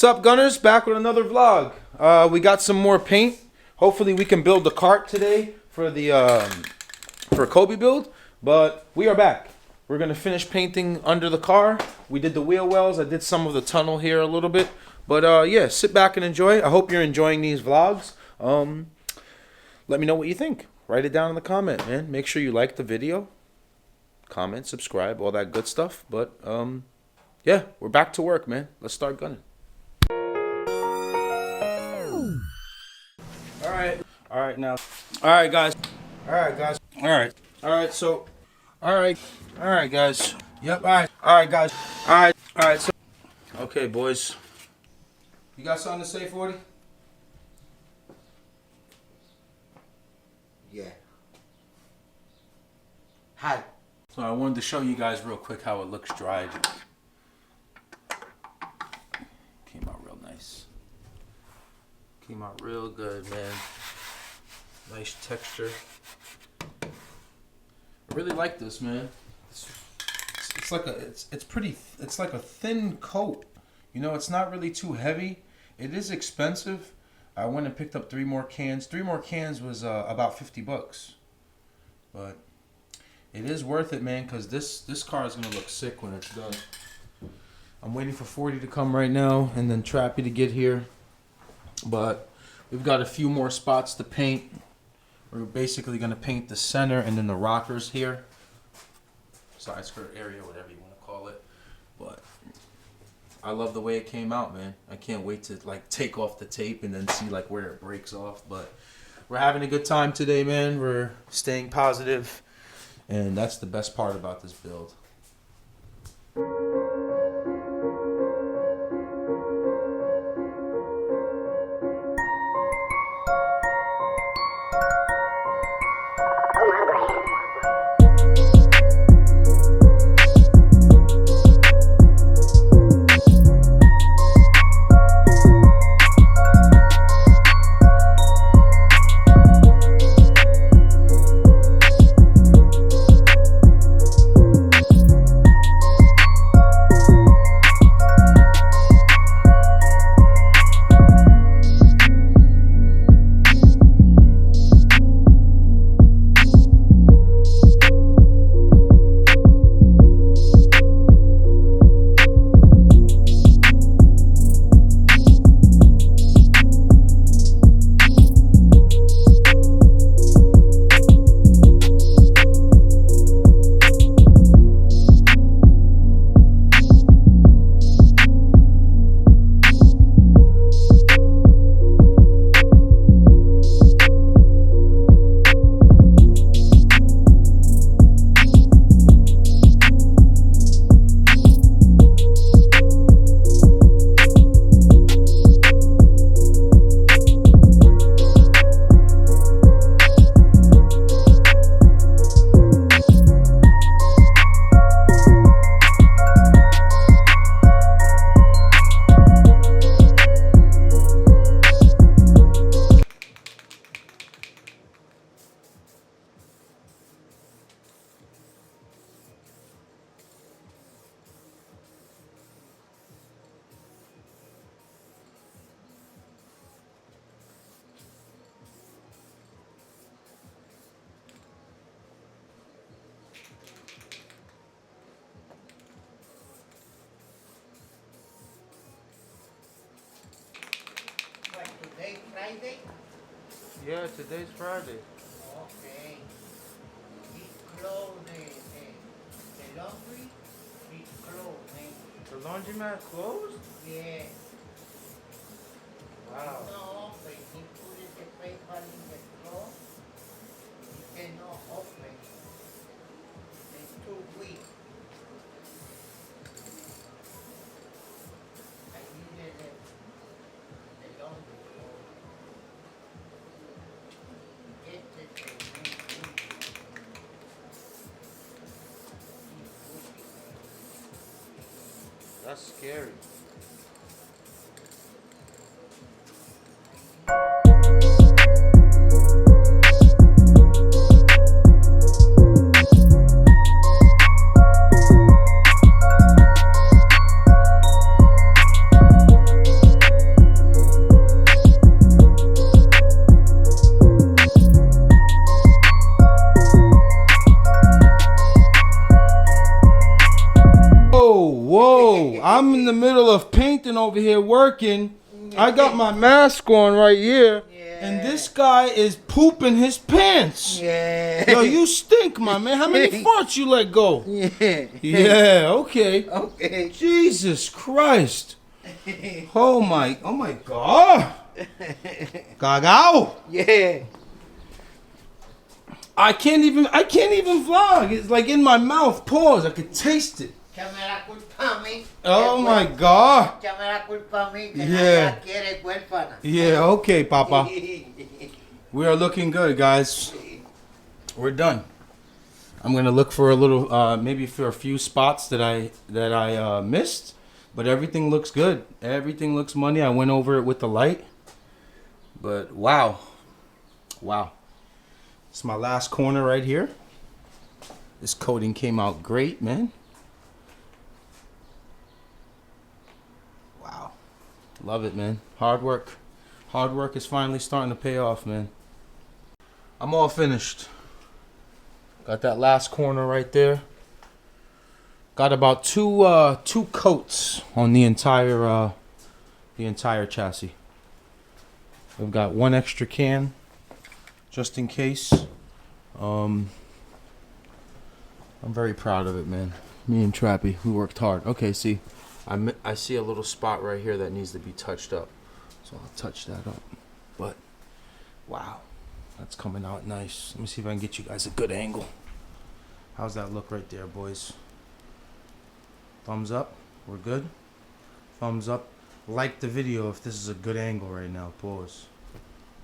What's up, Gunners? Back with another vlog. We got some more paint. Hopefully we can build the cart today for the for Kobe build. But we are back. We're gonna finish painting under the car. We did the wheel wells. I did some of the tunnel here a little bit. But yeah, sit back and enjoy. I hope you're enjoying these vlogs. Let me know what you think. Write it down in the comment, man. Make sure you like the video, comment, subscribe, all that good stuff. But yeah, we're back to work, man. Let's start gunning. All right, now. All right, guys. All right, guys. All right. All right, so. All right, guys. Yep, all right, guys. All right, so. Okay, boys. You got something to say, 40? Yeah. Hi. So I wanted to show you guys real quick how it looks dried. Came out real nice. Came out real good, man. Nice texture. I really like this, man. It's like a thin coat. You know, it's not really too heavy. It is expensive. I went and picked up 3 more cans. 3 more cans was about $50. But it is worth it, man, because this car is gonna look sick when it's done. I'm waiting for 40 to come right now, and then Trappy to get here. But we've got a few more spots to paint. We're basically gonna paint the center and then the rockers here, side skirt area, whatever you want to call it. But I love the way it came out, man. I can't wait to like take off the tape and then see like where it breaks off. But we're having a good time today, man. We're staying positive, and that's the best part about this build. Today, Friday? Yeah, today's Friday. Okay. We close the laundry. We close, man. The laundromat closed? Yeah. Wow. No open. He put the paper in the floor. He cannot open. It's too weak. I needed the laundry. That's scary. over here working. I got my mask on right here. And this guy is pooping his pants. Yeah. Yo, you stink, my man. How many farts you let go? Yeah, okay. Okay. Jesus Christ. Oh my God. Gagao. Yeah. I can't even vlog. It's like in my mouth. Pause. I could taste it. Échame la culpa a mí. Oh my God. Échame la culpa a mí que Yeah. nadie la quiere huérfana. Yeah, okay, Papa. We are looking good, guys. We're done. I'm gonna look for a little, maybe for a few spots that I missed, but everything looks good. Everything looks money. I went over it with the light, but wow. It's my last corner right here. This coating came out great, man. Wow, love it, man. Hard work is finally starting to pay off, man. I'm all finished. Got that last corner right there. Got about two coats on the entire chassis. We've got one extra can just in case. I'm very proud of it, man. Me and Trappy, we worked hard. Okay, see, I see a little spot right here that needs to be touched up, so I'll touch that up. But wow, that's coming out nice. Let me see if I can get you guys a good angle. How's that look right there, boys? Thumbs up. We're good. Thumbs up. Like the video if this is a good angle right now. Pause.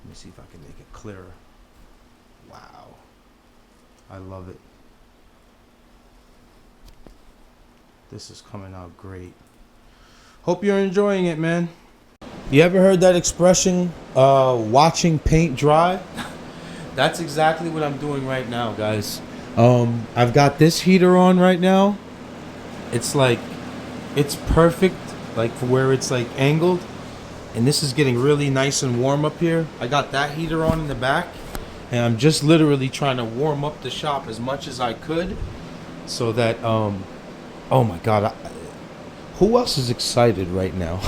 Let me see if I can make it clearer. Wow. I love it. This is coming out great. Hope you're enjoying it, man. You ever heard that expression, watching paint dry? That's exactly what I'm doing right now, guys. I've got this heater on right now. It's like, it's perfect, like for where it's like angled. And this is getting really nice and warm up here. I got that heater on in the back. And I'm just literally trying to warm up the shop as much as I could. So that, oh my God. Who else is excited right now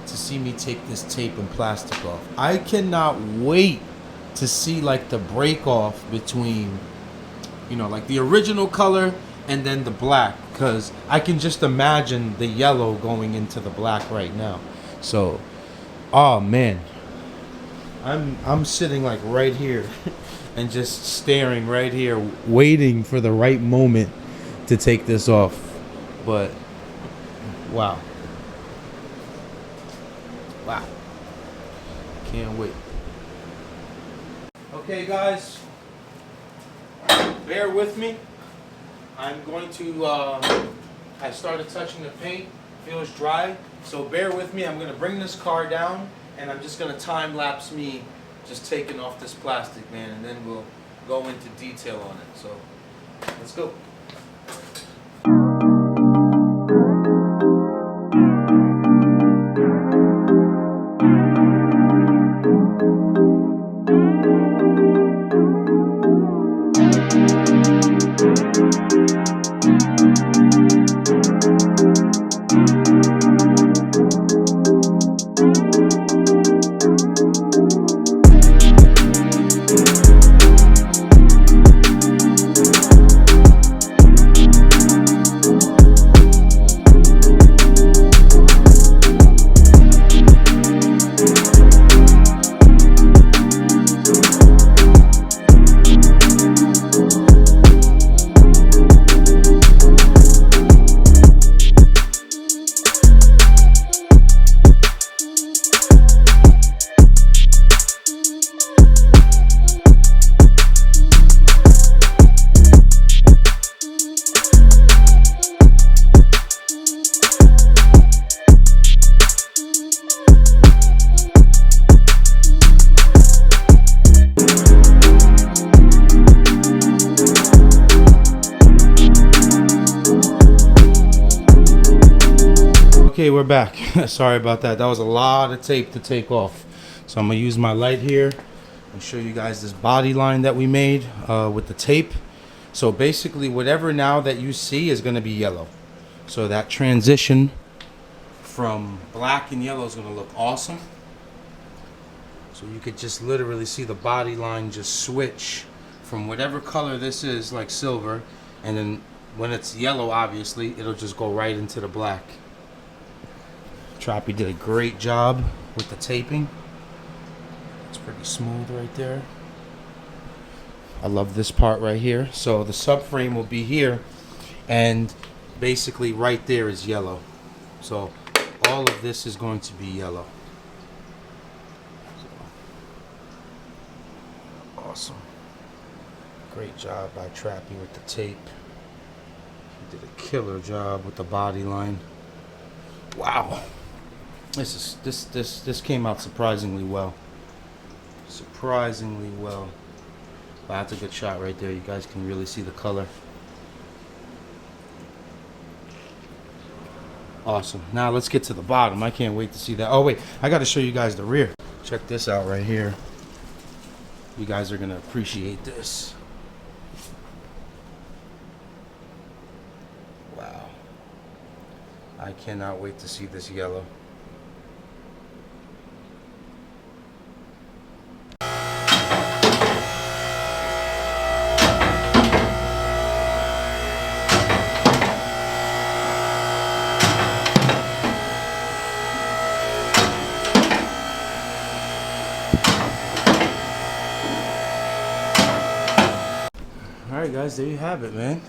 to see me take this tape and plastic off? I cannot wait to see like the break off between, you know, like the original color and then the black, because I can just imagine the yellow going into the black right now. So, oh man, I'm sitting like right here and just staring right here, waiting for the right moment to take this off. But wow, can't wait. Okay, guys, bear with me. I'm going to, I started touching the paint, feels dry, so bear with me. I'm going to bring this car down, and I'm just going to time-lapse me just taking off this plastic, man, and then we'll go into detail on it. So, let's go. Okay, we're back. Sorry about that. That was a lot of tape to take off. So I'm gonna use my light here and show you guys this body line that we made with the tape. So basically whatever now that you see is gonna be yellow. So that transition from black and yellow is going to look awesome. So you could just literally see the body line just switch from whatever color this is, like silver, and then when it's yellow, obviously, it'll just go right into the black. Trappy did a great job with the taping. It's pretty smooth right there. I love this part right here. So the subframe will be here, and basically right there is yellow. So all of this is going to be yellow. So, awesome. Great job by Trappy with the tape. He did a killer job with the body line. Wow. This came out surprisingly well. Surprisingly well. Wow, that's a good shot right there. You guys can really see the color. Awesome. Now let's get to the bottom. I can't wait to see that. Oh wait, I got to show you guys the rear. Check this out right here. You guys are gonna appreciate this. Wow. I cannot wait to see this yellow. Alright guys, there you have it, man.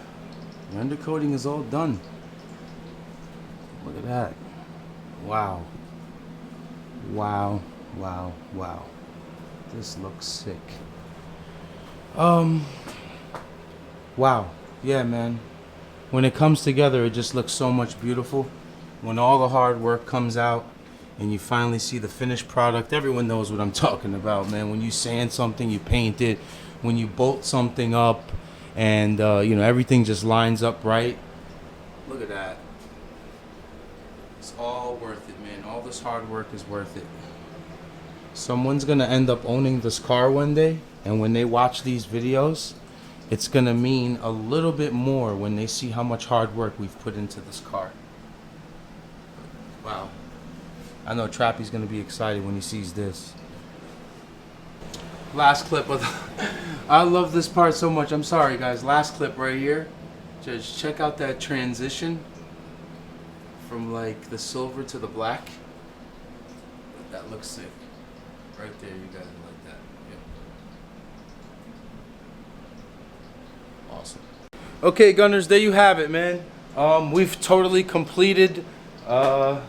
The undercoating is all done. Look at that. Wow. Wow. Wow. Wow. This looks sick. Wow. Yeah, man. When it comes together, it just looks so much beautiful. When all the hard work comes out and you finally see the finished product, everyone knows what I'm talking about, man. When you sand something, you paint it. When you bolt something up, and you know, everything just lines up right. Look at that. It's all worth it, man. All this hard work is worth it. Someone's gonna end up owning this car one day, and when they watch these videos, it's gonna mean a little bit more when they see how much hard work we've put into this car. Wow. I know Trappy's gonna be excited when he sees this. Last clip of the I love this part so much. I'm sorry guys. Last clip right here. Just check out that transition from like the silver to the black. That looks sick. Right there, you guys like that. Yeah. Awesome. Okay, Gunners, there you have it, man. We've totally completed the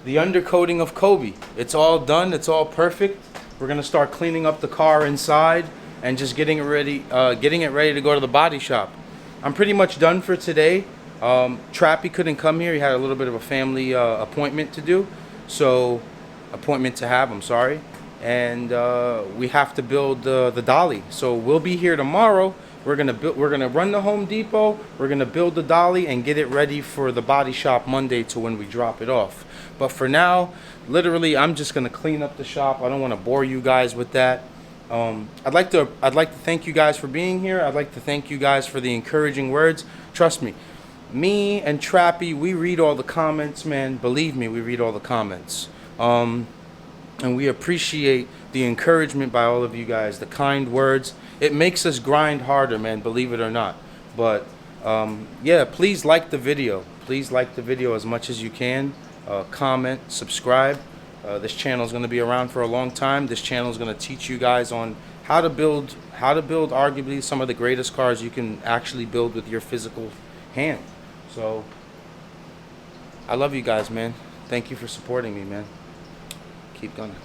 undercoating of Kobe. It's all done. It's all perfect. We're gonna start cleaning up the car inside and just getting it ready to go to the body shop. I'm pretty much done for today. Trappy couldn't come here. He had a little bit of a family appointment to do, I'm sorry. And we have to build the dolly. So we'll be here tomorrow. We're gonna run the Home Depot. We're gonna build the dolly and get it ready for the body shop Monday to when we drop it off. But for now, literally, I'm just gonna clean up the shop. I don't want to bore you guys with that. I'd like to thank you guys for being here. I'd like to thank you guys for the encouraging words. Trust me, me and Trappy, we read all the comments, man. Believe me, we read all the comments. And we appreciate the encouragement by all of you guys, the kind words. It makes us grind harder, man, believe it or not. But yeah, please like the video. Please like the video as much as you can. Comment, subscribe. This channel is going to be around for a long time. This channel is going to teach you guys on how to build arguably some of the greatest cars you can actually build with your physical hand. So I love you guys, man. Thank you for supporting me, man. Keep gunning.